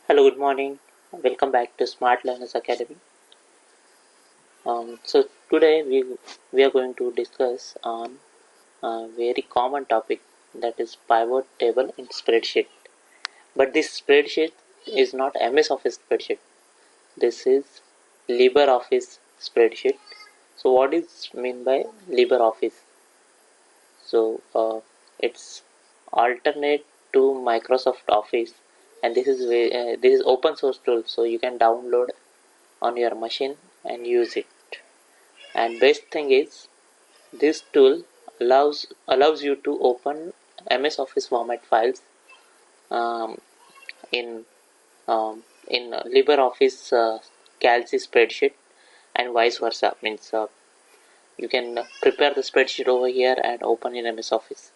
Hello, good morning. Welcome back to Smart Learners Academy. So today we are going to discuss on a very common topic, that is pivot table in spreadsheet. But this spreadsheet is not MS Office spreadsheet. This is LibreOffice spreadsheet. So what is mean by LibreOffice? So it's alternate to Microsoft Office, and this is open source tool, so you can download on your machine and use it. And best thing is, this tool allows you to open MS Office format files um, in LibreOffice Calc spreadsheet, and vice versa. Means you can prepare the spreadsheet over here and open in MS Office.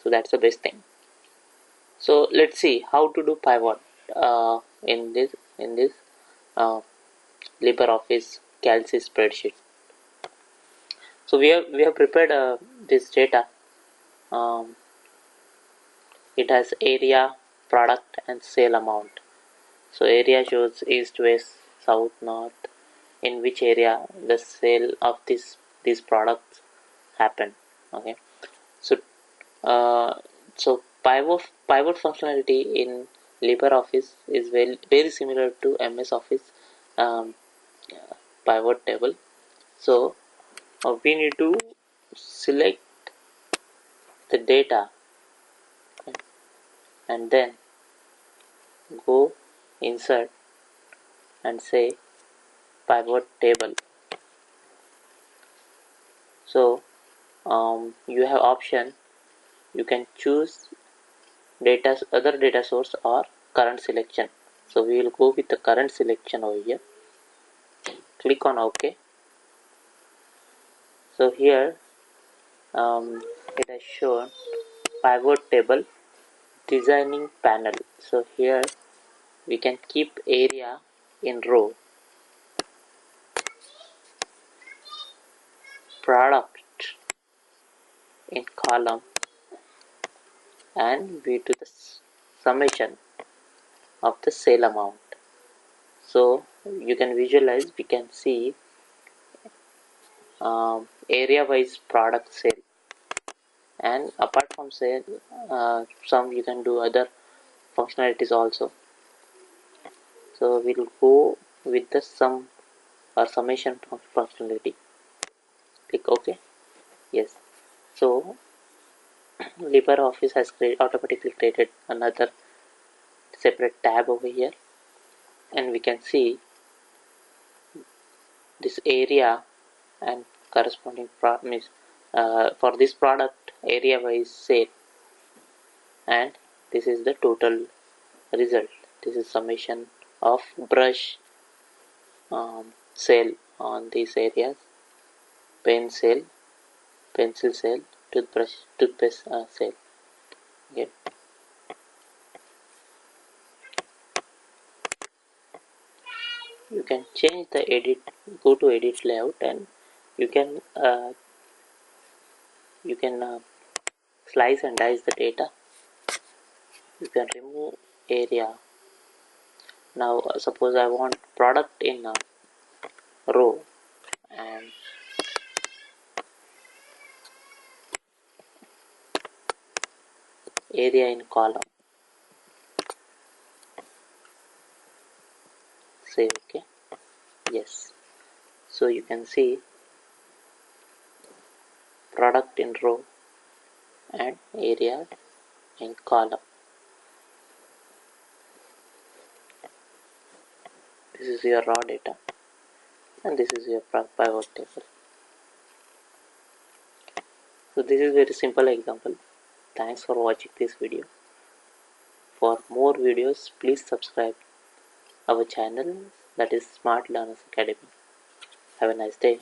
So that's the best thing. So let's see how to do pivot in this uh, LibreOffice Calc spreadsheet. So we have prepared this data. Um, it has area, product, and sale amount. So area shows east, west, south, north, in which area the sale of these products happen. Okay. So uh, so pivot functionality in LibreOffice is very similar to MS Office um, pivot table. So we need to select the data, okay, and then go insert and say pivot table. So you have option, you can choose other data source or current selection. So we will go with the current selection over here. Click on OK. So here it has shown pivot table designing panel. So here we can keep area in row, product in column, and we do the summation of the sale amount. So you can visualize, we can see area wise product sale, and apart from sale some you can do other functionalities also. So we'll go with the sum or summation functionality. Click OK. Yes. So LibreOffice has automatically created another separate tab over here, and we can see this area and corresponding for this product area wise sale, and this is the total result. This is summation of brush sale on these areas, pen sale, pencil sale, toothpaste sale. Okay. You can change the edit, go to edit layout, and you can slice and dice the data. You can remove area. Now suppose I want product in a row and area in column. Say OK. Yes. So you can see product in row and area in column. This is your raw data, and this is your pivot table. So this is very simple example. Thanks for watching this video. For more videos, please subscribe our channel, that is Smart Learners Academy. Have a nice day.